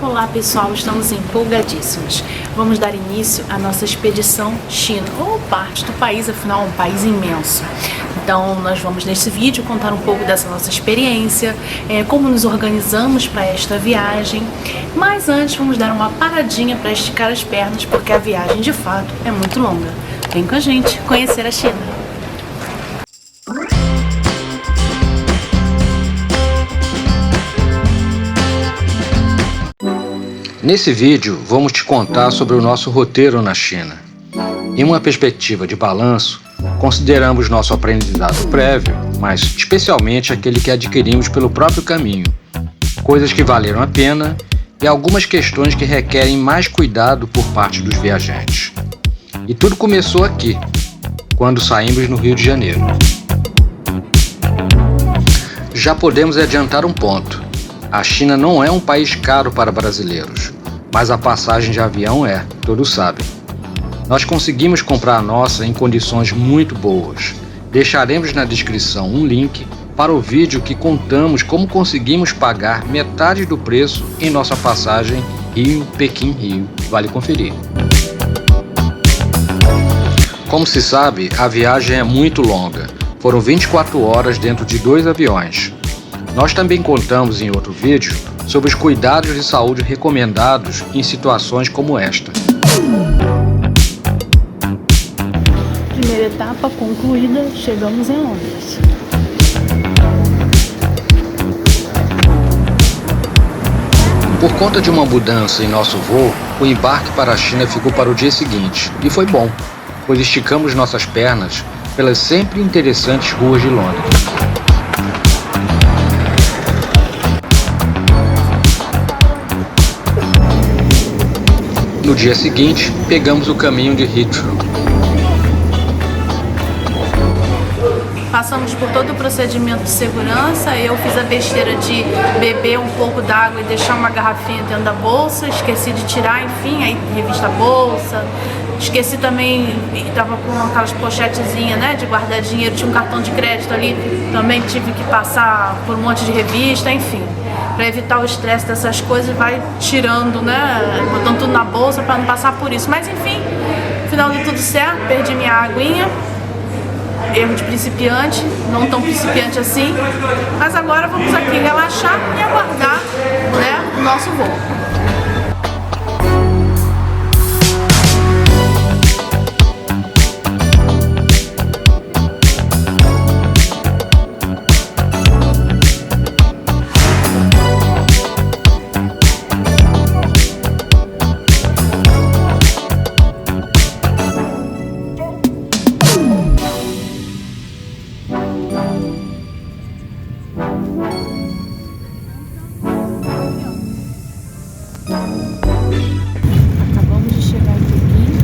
Olá pessoal, estamos empolgadíssimos. Vamos dar início à nossa expedição China, ou parte do país, afinal é um país imenso. Então nós vamos nesse vídeo contar um pouco dessa nossa experiência, como nos organizamos para esta viagem. Mas antes vamos dar uma paradinha para esticar as pernas, porque a viagem de fato é muito longa. Vem com a gente conhecer a China. Nesse vídeo, vamos te contar sobre o nosso roteiro na China. Em uma perspectiva de balanço, consideramos nosso aprendizado prévio, mas especialmente aquele que adquirimos pelo próprio caminho, coisas que valeram a pena e algumas questões que requerem mais cuidado por parte dos viajantes. E tudo começou aqui, quando saímos no Rio de Janeiro. Já podemos adiantar um ponto. A China não é um país caro para brasileiros, mas a passagem de avião é, todos sabem. Nós conseguimos comprar a nossa em condições muito boas. Deixaremos na descrição um link para o vídeo que contamos como conseguimos pagar metade do preço em nossa passagem Rio-Pequim-Rio. Vale conferir. Como se sabe, a viagem é muito longa. Foram 24 horas dentro de 2 aviões. Nós também contamos em outro vídeo sobre os cuidados de saúde recomendados em situações como esta. Primeira etapa concluída, chegamos em Londres. Por conta de uma mudança em nosso voo, o embarque para a China ficou para o dia seguinte, e foi bom, pois esticamos nossas pernas pelas sempre interessantes ruas de Londres. No dia seguinte, pegamos o caminho de Heathrow. Passamos por todo o procedimento de segurança. Eu fiz a besteira de beber um pouco d'água e deixar uma garrafinha dentro da bolsa. Esqueci de tirar, enfim, aí revista a bolsa. Esqueci também, estava com aquelas pochetezinhas, né, de guardar dinheiro. Tinha um cartão de crédito ali, também tive que passar por um monte de revista, enfim. Para evitar o estresse dessas coisas, vai tirando, né, botando tudo na bolsa para não passar por isso. Mas enfim, no final deu tudo certo, perdi minha aguinha. Erro de principiante, não tão principiante assim, mas agora vamos aqui relaxar e aguardar, né, o nosso voo. Acabamos de chegar em Pequim,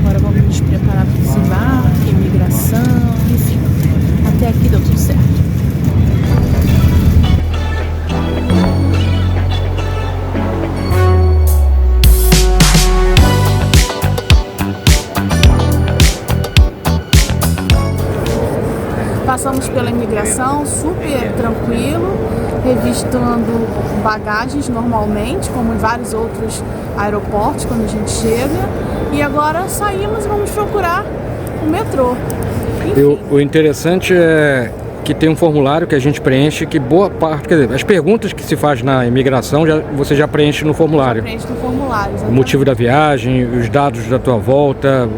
agora vamos nos preparar para desembarque, imigração, enfim, até aqui deu tudo certo. Passamos pela imigração, super tranquilo, revistando bagagens normalmente, como em vários outros aeroportos quando a gente chega. E agora saímos e vamos procurar o metrô. O interessante é que tem um formulário que a gente preenche, que boa parte, quer dizer, as perguntas que se faz na imigração você já preenche no formulário. Preenche no formulário, exatamente. O motivo da viagem, os dados da tua volta,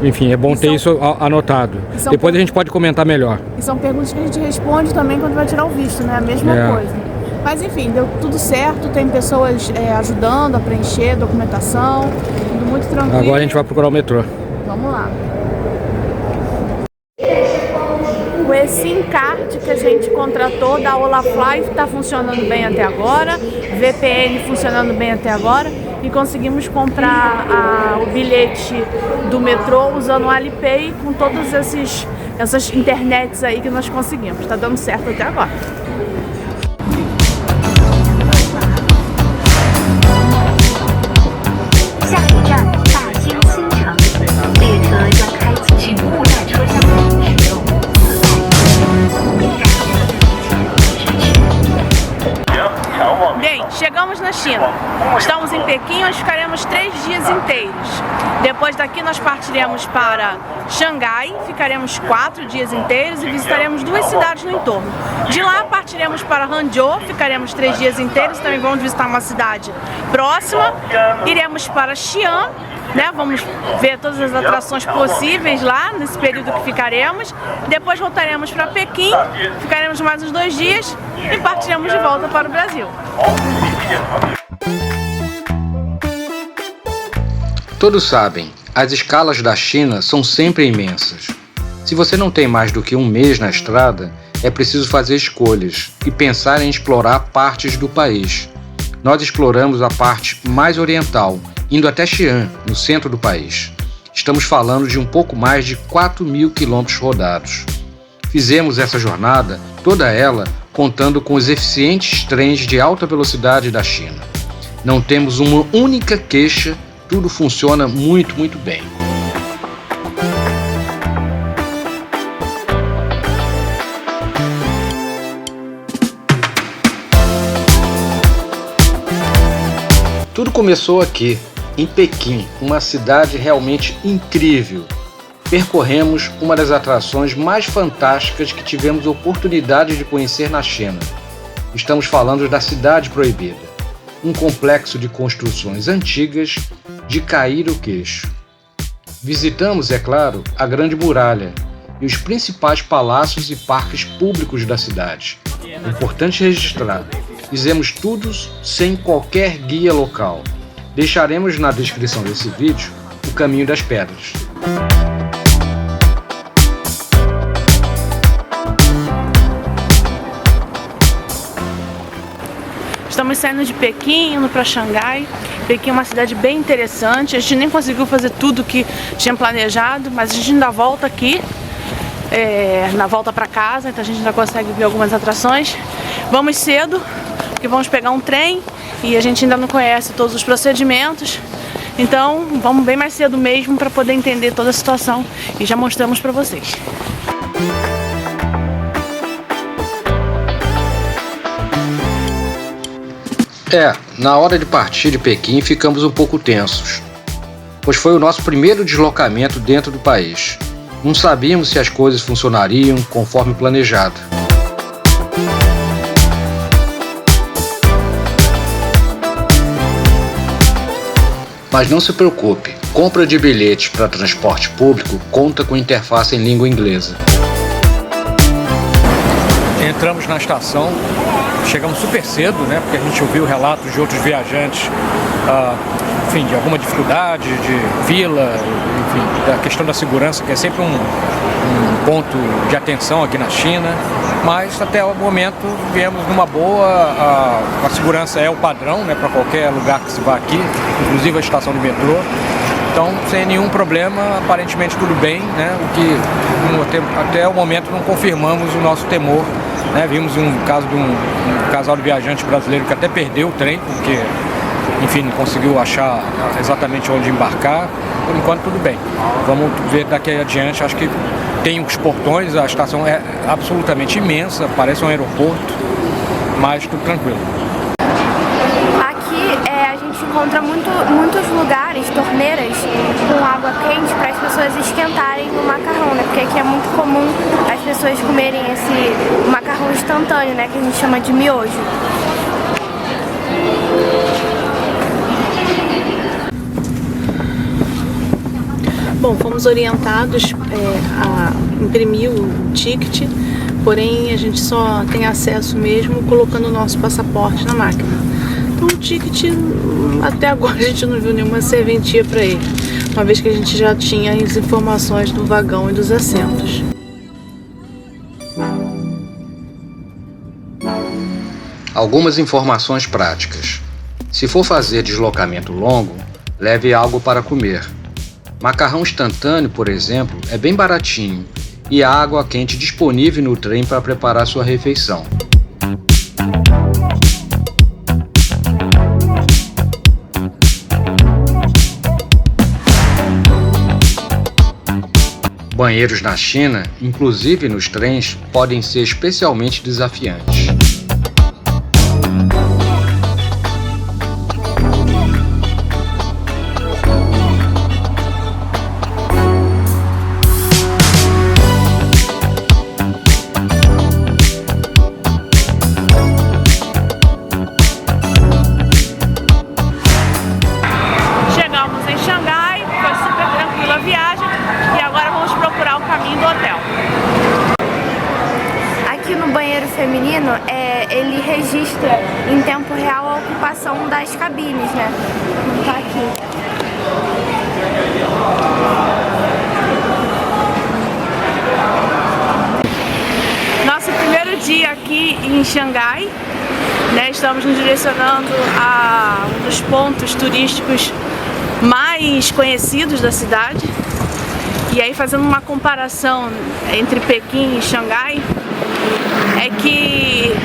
enfim, é bom ter isso anotado. Depois a gente pode comentar melhor. E são perguntas que a gente responde também quando vai tirar o visto, né? A mesma coisa. Mas enfim, deu tudo certo, tem pessoas ajudando a preencher documentação, tudo muito tranquilo. Agora a gente vai procurar o metrô. Vamos lá. Esse encarte que a gente contratou da Olafly está funcionando bem até agora, VPN funcionando bem até agora, e conseguimos comprar o bilhete do metrô usando o Alipay com todas essas internets aí que nós conseguimos. Está dando certo até agora. chegamos na China. Estamos em Pequim, onde ficaremos 3 dias inteiros. Depois daqui nós partiremos para Xangai, ficaremos 4 dias inteiros e visitaremos 2 cidades no entorno. De lá partiremos para Hangzhou, ficaremos 3 dias inteiros, também vamos visitar uma cidade próxima. Iremos para Xi'an, né? Vamos ver todas as atrações possíveis lá nesse período que ficaremos. Depois voltaremos para Pequim, ficaremos mais uns 2 dias e partiremos de volta para o Brasil. Todos sabem, as escalas da China são sempre imensas. Se você não tem mais do que um mês na estrada, é preciso fazer escolhas e pensar em explorar partes do país. Nós exploramos a parte mais oriental, indo até Xi'an, no centro do país. Estamos falando de um pouco mais de 4.000 quilômetros rodados. Fizemos essa jornada, toda ela, contando com os eficientes trens de alta velocidade da China. Não temos uma única queixa, tudo funciona muito bem. Tudo começou aqui, em Pequim, uma cidade realmente incrível. Percorremos uma das atrações mais fantásticas que tivemos oportunidade de conhecer na China. Estamos falando da Cidade Proibida, um complexo de construções antigas de cair o queixo. Visitamos, é claro, a Grande Muralha e os principais palácios e parques públicos da cidade. É importante registrar, fizemos tudo sem qualquer guia local. Deixaremos na descrição desse vídeo o Caminho das Pedras. Estamos saindo de Pequim, indo para Xangai. Pequim é uma cidade bem interessante. A gente nem conseguiu fazer tudo que tinha planejado, mas a gente ainda volta aqui, na volta para casa, então a gente ainda consegue ver algumas atrações. Vamos cedo, porque vamos pegar um trem e a gente ainda não conhece todos os procedimentos. Então vamos bem mais cedo mesmo para poder entender toda a situação e já mostramos para vocês. Na hora de partir de Pequim ficamos um pouco tensos, pois foi o nosso primeiro deslocamento dentro do país. Não sabíamos se as coisas funcionariam conforme planejado. Mas não se preocupe, compra de bilhetes para transporte público conta com interface em língua inglesa. Entramos na estação, chegamos super cedo, né? Porque a gente ouviu relatos de outros viajantes, de alguma dificuldade, de fila, enfim, da questão da segurança, que é sempre um ponto de atenção aqui na China. Mas até o momento viemos numa boa, a segurança é o padrão, né, para qualquer lugar que se vá aqui, inclusive a estação do metrô. Então, sem nenhum problema, aparentemente tudo bem, né? O que até o momento não confirmamos o nosso temor, né? Vimos um caso de um casal de viajantes brasileiro que até perdeu o trem, porque, enfim, não conseguiu achar exatamente onde embarcar. Por enquanto, tudo bem. Vamos ver daqui adiante. Acho que tem os portões, a estação é absolutamente imensa, parece um aeroporto, mas tudo tranquilo. Encontra muitos lugares, torneiras com água quente para as pessoas esquentarem o macarrão, né? Porque aqui é muito comum as pessoas comerem esse macarrão instantâneo, né? Que a gente chama de miojo. Bom, fomos orientados a imprimir o ticket, porém a gente só tem acesso mesmo colocando o nosso passaporte na máquina. Então o ticket, até agora a gente não viu nenhuma serventia para ele, uma vez que a gente já tinha as informações do vagão e dos assentos. Algumas informações práticas. Se for fazer deslocamento longo, leve algo para comer. Macarrão instantâneo, por exemplo, é bem baratinho e há água quente disponível no trem para preparar sua refeição. Banheiros na China, inclusive nos trens, podem ser especialmente desafiantes. ocupação das cabines, né? Tá aqui. Nosso primeiro dia aqui em Xangai, né? Estamos nos direcionando a um dos pontos turísticos mais conhecidos da cidade. E aí, fazendo uma comparação entre Pequim e Xangai, é que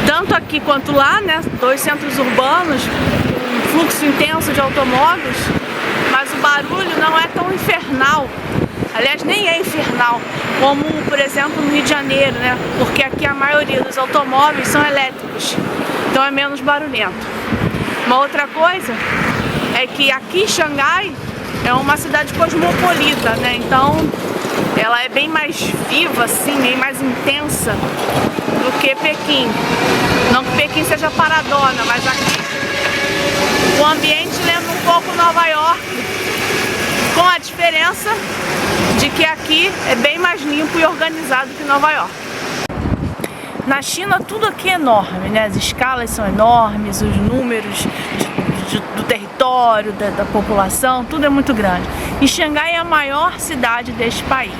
tanto aqui quanto lá, né, dois centros urbanos, um fluxo intenso de automóveis, mas o barulho não é tão infernal. Aliás, nem é infernal, como, por exemplo, no Rio de Janeiro, né? Porque aqui a maioria dos automóveis são elétricos, então é menos barulhento. Uma outra coisa é que aqui Xangai é uma cidade cosmopolita, né? Então ela é bem mais viva, assim, bem mais intensa do que Pequim. Não que Pequim seja paradona, mas aqui o ambiente lembra um pouco Nova York, com a diferença de que aqui é bem mais limpo e organizado que Nova York. Na China tudo aqui é enorme, né? As escalas são enormes, os números do território, da população, tudo é muito grande. E Xangai é a maior cidade deste país.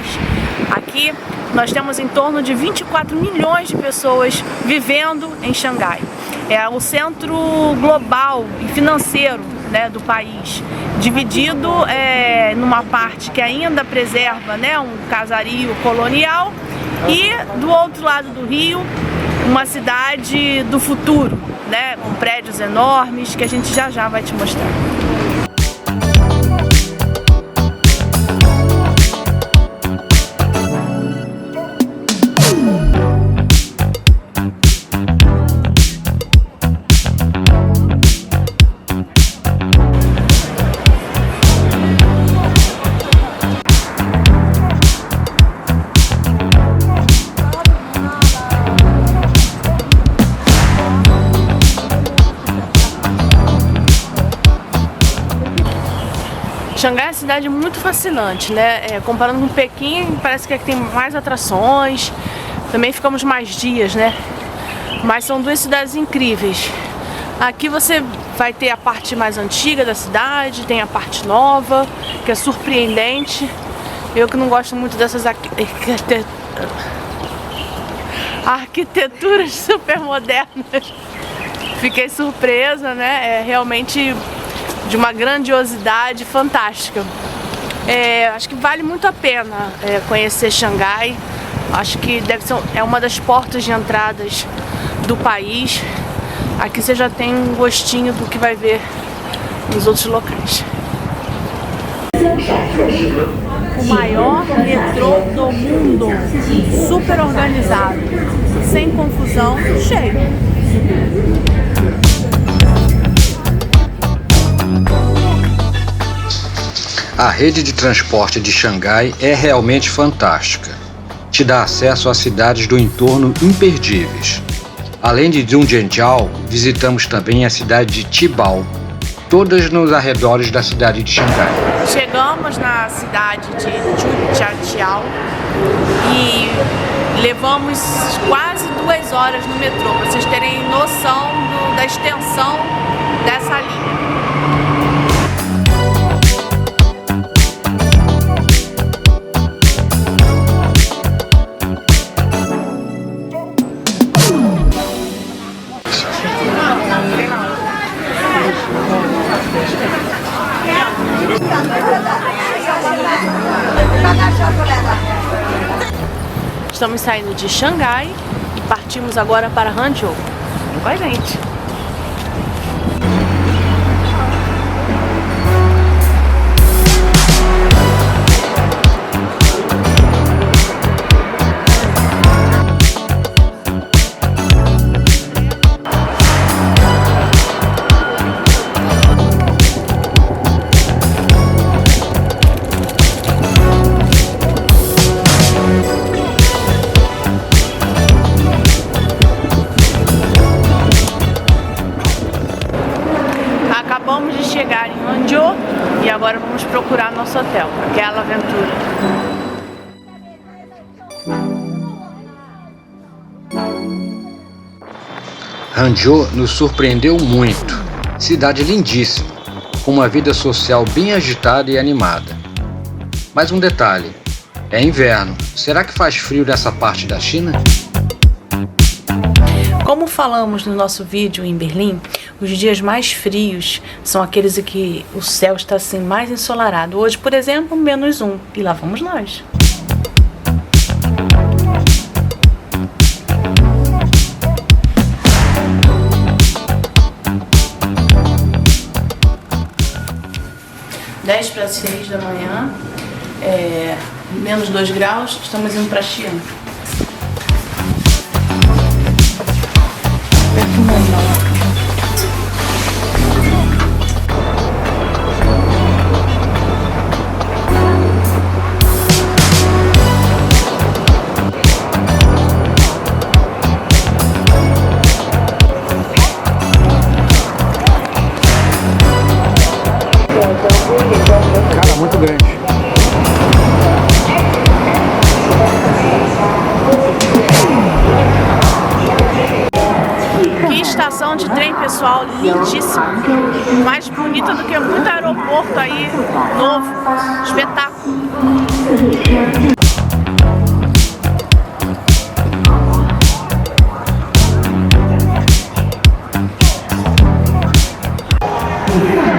Aqui nós temos em torno de 24 milhões de pessoas vivendo em Xangai. É o centro global e financeiro, né, do país, dividido numa parte que ainda preserva, né, um casario colonial, e do outro lado do rio, uma cidade do futuro, né, com prédios enormes que a gente já vai te mostrar. Xangai é uma cidade muito fascinante, né? Comparando com Pequim, parece que aqui tem mais atrações, também ficamos mais dias, né? Mas são duas cidades incríveis. Aqui você vai ter a parte mais antiga da cidade, tem a parte nova, que é surpreendente. Eu que não gosto muito dessas arquiteturas super modernas, fiquei surpresa, né? É realmente de uma grandiosidade fantástica. Acho que vale muito a pena conhecer Xangai. Acho que é uma das portas de entradas do país. Aqui você já tem um gostinho do que vai ver nos outros locais. O maior metrô do mundo, super organizado, sem confusão, cheio. A rede de transporte de Xangai é realmente fantástica. Te dá acesso a cidades do entorno imperdíveis. Além de Zhongzhou, visitamos também a cidade de Tibau, todas nos arredores da cidade de Xangai. Chegamos na cidade de Zhujiaqiao e levamos quase 2 horas no metrô, para vocês terem noção da extensão dessa linha. Estamos saindo de Xangai e partimos agora para Hangzhou. Vem com a gente! Acabamos de chegar em Hangzhou e agora vamos procurar nosso hotel, aquela aventura. Hangzhou nos surpreendeu muito. Cidade lindíssima, com uma vida social bem agitada e animada. Mas um detalhe, é inverno. Será que faz frio nessa parte da China? Como falamos no nosso vídeo em Berlim, os dias mais frios são aqueles em que o céu está assim mais ensolarado. Hoje, por exemplo, -1, e lá vamos nós. (10:06 da manhã, -2 graus, estamos indo para Xi'an. Cara, muito grande. Que estação de trem, pessoal, lindíssima. Mais bonita do que muito aeroporto aí novo. Espetáculo.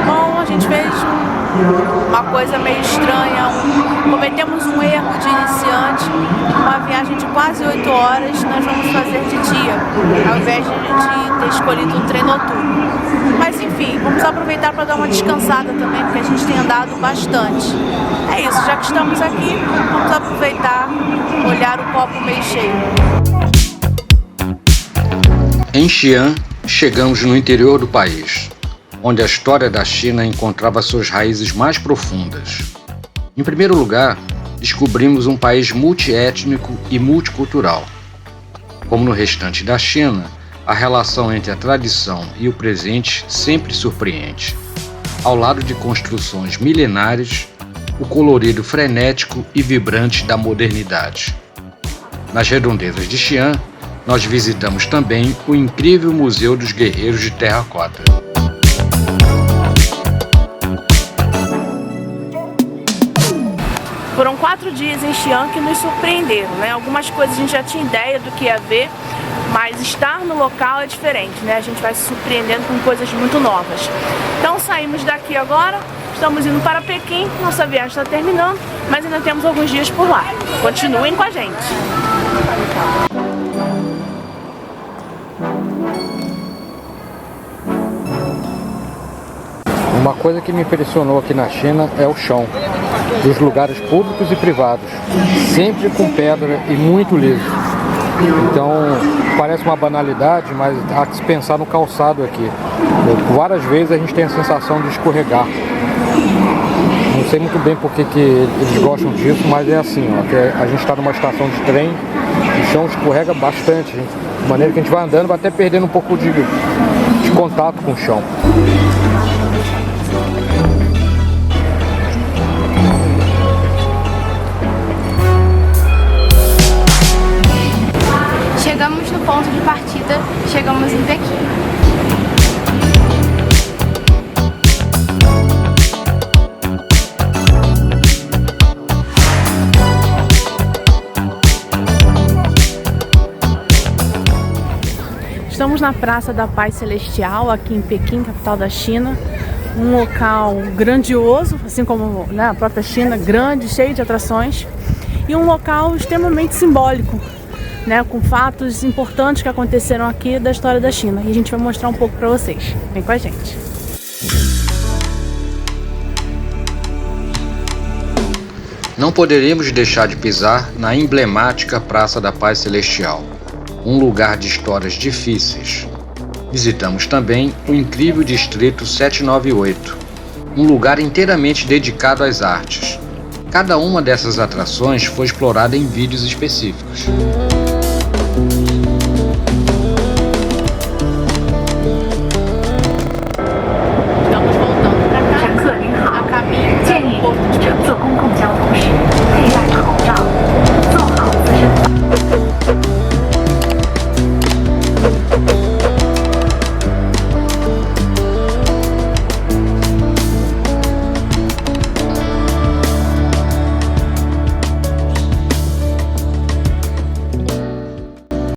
Bom, a gente fez uma coisa meio estranha, cometemos um erro de iniciante. Uma viagem de quase 8 horas nós vamos fazer de dia, ao invés de ter escolhido um trem noturno. Mas enfim, vamos aproveitar para dar uma descansada também, porque a gente tem andado bastante. É isso, já que estamos aqui, vamos aproveitar, olhar o copo meio cheio. Em Xi'an, chegamos no interior do país, onde a história da China encontrava suas raízes mais profundas. Em primeiro lugar, descobrimos um país multiétnico e multicultural. Como no restante da China, a relação entre a tradição e o presente sempre surpreende. Ao lado de construções milenares, o colorido frenético e vibrante da modernidade. Nas redondezas de Xi'an, nós visitamos também o incrível Museu dos Guerreiros de Terracota. Foram 4 dias em Xi'an que nos surpreenderam, né? Algumas coisas a gente já tinha ideia do que ia ver, mas estar no local é diferente, né? A gente vai se surpreendendo com coisas muito novas. Então saímos daqui agora, estamos indo para Pequim, nossa viagem está terminando, mas ainda temos alguns dias por lá. Continuem com a gente! Uma coisa que me impressionou aqui na China é o chão dos lugares públicos e privados, sempre com pedra e muito liso. Então parece uma banalidade, mas há que se pensar no calçado aqui. Várias vezes a gente tem a sensação de escorregar. Não sei muito bem porque que eles gostam disso, mas é assim, ó, que a gente está numa estação de trem, o chão escorrega bastante, de maneira que a gente vai andando, vai até perdendo um pouco de contato com o chão. Chegamos no ponto de partida, chegamos em Pequim. Estamos na Praça da Paz Celestial, aqui em Pequim, capital da China. Um local grandioso, assim como, né, a própria China, grande, cheio de atrações. E um local extremamente simbólico, né, com fatos importantes que aconteceram aqui da história da China. E a gente vai mostrar um pouco para vocês. Vem com a gente. Não poderíamos deixar de pisar na emblemática Praça da Paz Celestial, um lugar de histórias difíceis. Visitamos também o incrível Distrito 798, um lugar inteiramente dedicado às artes. Cada uma dessas atrações foi explorada em vídeos específicos.